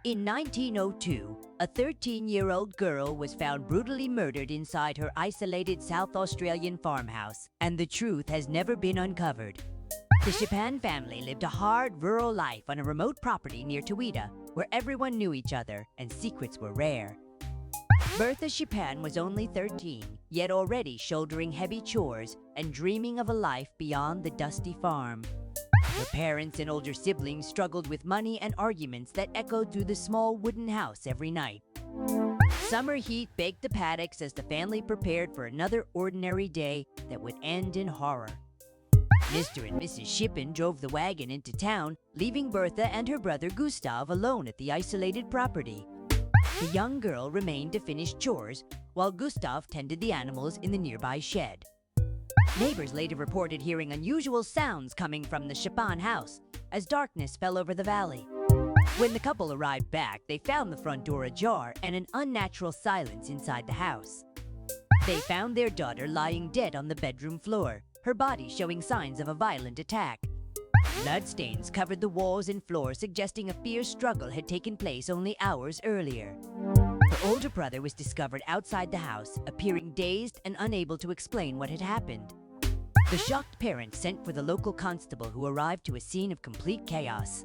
In 1902, a 13-year-old girl was found brutally murdered inside her isolated South Australian farmhouse, and the truth has never been uncovered. The Schippan family lived a hard, rural life on a remote property near Toowoomba, where everyone knew each other and secrets were rare. Bertha Schippan was only 13, yet already shouldering heavy chores and dreaming of a life beyond the dusty farm. Her parents and older siblings struggled with money and arguments that echoed through the small wooden house every night. Summer heat baked the paddocks as the family prepared for another ordinary day that would end in horror. Mr. and Mrs. Schippan drove the wagon into town, leaving Bertha and her brother Gustav alone at the isolated property. The young girl remained to finish chores, while Gustav tended the animals in the nearby shed. Neighbors later reported hearing unusual sounds coming from the Schippan house as darkness fell over the valley. When the couple arrived back, they found the front door ajar and an unnatural silence inside the house. They found their daughter lying dead on the bedroom floor, her body showing signs of a violent attack. Bloodstains covered the walls and floor, suggesting a fierce struggle had taken place only hours earlier. Her older brother was discovered outside the house, appearing dazed and unable to explain what had happened. The shocked parents sent for the local constable, who arrived to a scene of complete chaos.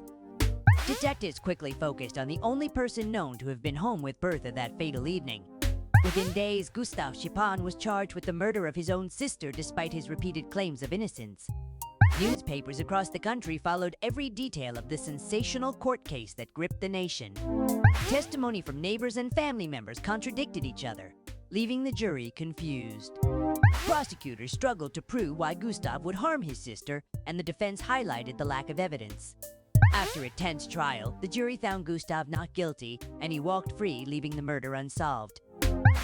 Detectives quickly focused on the only person known to have been home with Bertha that fatal evening. Within days, Gustav Schippan was charged with the murder of his own sister despite his repeated claims of innocence. Newspapers across the country followed every detail of the sensational court case that gripped the nation. Testimony from neighbors and family members contradicted each other, leaving the jury confused. Prosecutors struggled to prove why Gustav would harm his sister, and the defense highlighted the lack of evidence. After a tense trial, the jury found Gustav not guilty, and he walked free, leaving the murder unsolved.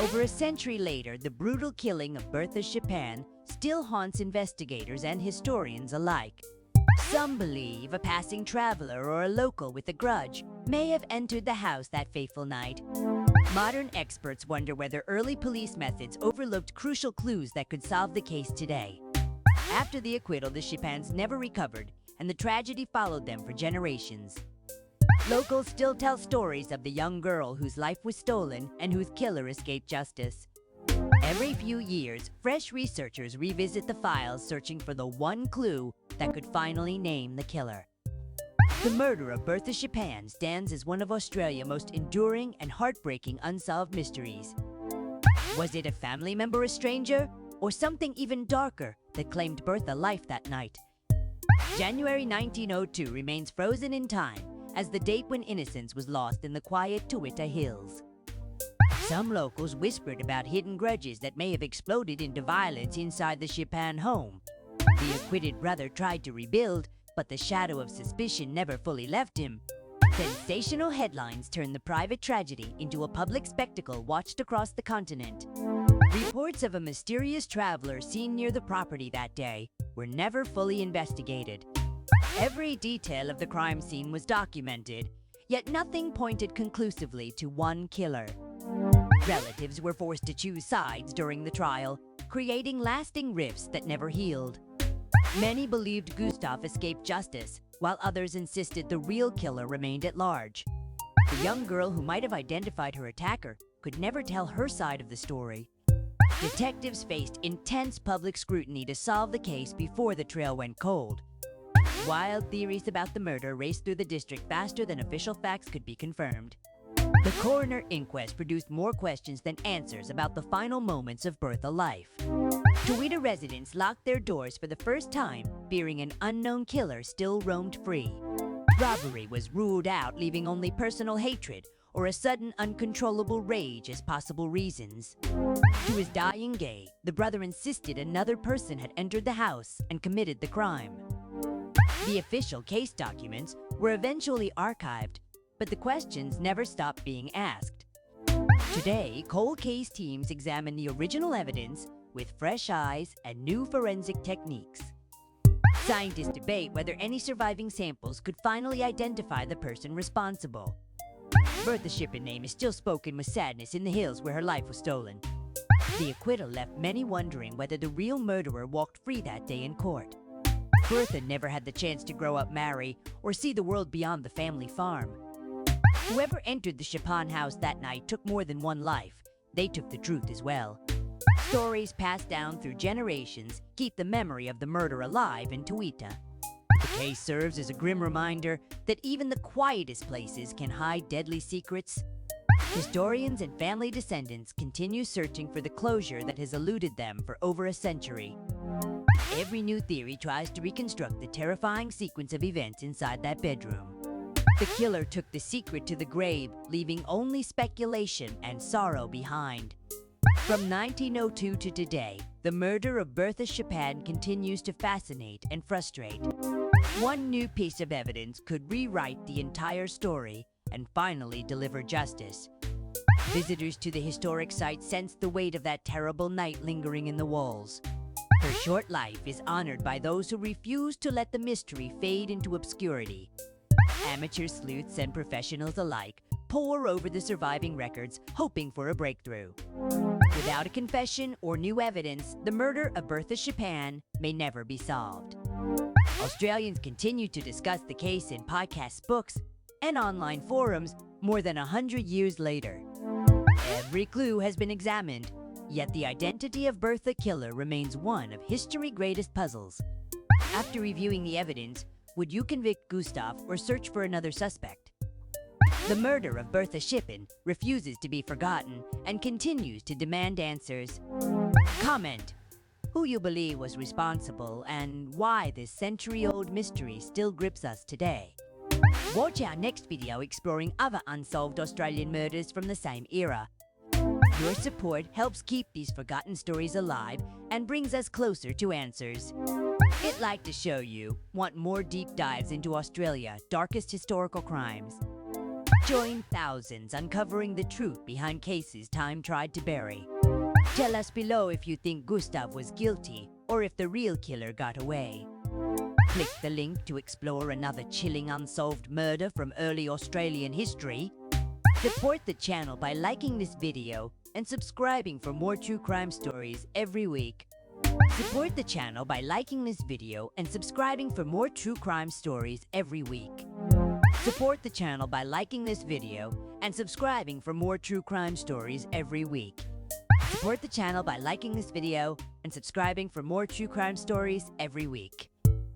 Over a century later, the brutal killing of Bertha Schippan still haunts investigators and historians alike. Some believe a passing traveler or a local with a grudge may have entered the house that fateful night. Modern experts wonder whether early police methods overlooked crucial clues that could solve the case today. After the acquittal, the Schippans never recovered, and the tragedy followed them for generations. Locals still tell stories of the young girl whose life was stolen and whose killer escaped justice. Every few years, fresh researchers revisit the files, searching for the one clue that could finally name the killer. The murder of Bertha Schippan stands as one of Australia's most enduring and heartbreaking unsolved mysteries. Was it a family member, a stranger, or something even darker that claimed Bertha's life that night? January 1902 remains frozen in time as the date when innocence was lost in the quiet Toowoomba Hills. Some locals whispered about hidden grudges that may have exploded into violence inside the Schippan home. The acquitted brother tried to rebuild, but the shadow of suspicion never fully left him. Sensational headlines turned the private tragedy into a public spectacle watched across the continent. Reports of a mysterious traveler seen near the property that day were never fully investigated. Every detail of the crime scene was documented, yet nothing pointed conclusively to one killer. Relatives were forced to choose sides during the trial, creating lasting rifts that never healed. Many believed Gustav escaped justice, while others insisted the real killer remained at large. The young girl who might have identified her attacker could never tell her side of the story. Detectives faced intense public scrutiny to solve the case before the trail went cold. Wild theories about the murder raced through the district faster than official facts could be confirmed. The coroner inquest produced more questions than answers about the final moments of Bertha's life. Toowoomba residents locked their doors for the first time, fearing an unknown killer still roamed free. Robbery was ruled out, leaving only personal hatred or a sudden uncontrollable rage as possible reasons. To his dying day, the brother insisted another person had entered the house and committed the crime. The official case documents were eventually archived, but the questions never stopped being asked. Today, cold case teams examine the original evidence with fresh eyes and new forensic techniques. Scientists debate whether any surviving samples could finally identify the person responsible. Bertha Schippan's name is still spoken with sadness in the hills where her life was stolen. The acquittal left many wondering whether the real murderer walked free that day in court. Bertha never had the chance to grow up, marry, or see the world beyond the family farm. Whoever entered the Schippan house that night took more than one life. They took the truth as well. Stories passed down through generations keep the memory of the murder alive in Tuita. The case serves as a grim reminder that even the quietest places can hide deadly secrets. Historians and family descendants continue searching for the closure that has eluded them for over a century. Every new theory tries to reconstruct the terrifying sequence of events inside that bedroom. The killer took the secret to the grave, leaving only speculation and sorrow behind. From 1902 to today, the murder of Bertha Schippan continues to fascinate and frustrate. One new piece of evidence could rewrite the entire story and finally deliver justice. Visitors to the historic site sense the weight of that terrible night lingering in the walls. Her short life is honored by those who refuse to let the mystery fade into obscurity. Amateur sleuths and professionals alike pore over the surviving records, hoping for a breakthrough. Without a confession or new evidence, the murder of Bertha Schippan may never be solved. Australians continue to discuss the case in podcasts, books, and online forums more than 100 years later. Every clue has been examined, yet the identity of Bertha Killer remains one of history's greatest puzzles. After reviewing the evidence, would you convict Gustav or search for another suspect? The murder of Bertha Schippan refuses to be forgotten and continues to demand answers. Comment who you believe was responsible and why this century-old mystery still grips us today. Watch our next video exploring other unsolved Australian murders from the same era. Your support helps keep these forgotten stories alive and brings us closer to answers. I'd like to show you. Want more deep dives into Australia's darkest historical crimes? Join thousands uncovering the truth behind cases time tried to bury. Tell us below if you think Gustav was guilty or if the real killer got away. Click the link to explore another chilling unsolved murder from early Australian history. Support the channel by liking this video and subscribing for more true crime stories every week. Support the channel by liking this video and subscribing for more true crime stories every week. Support the channel by liking this video and subscribing for more true crime stories every week. Support the channel by liking this video and subscribing for more true crime stories every week.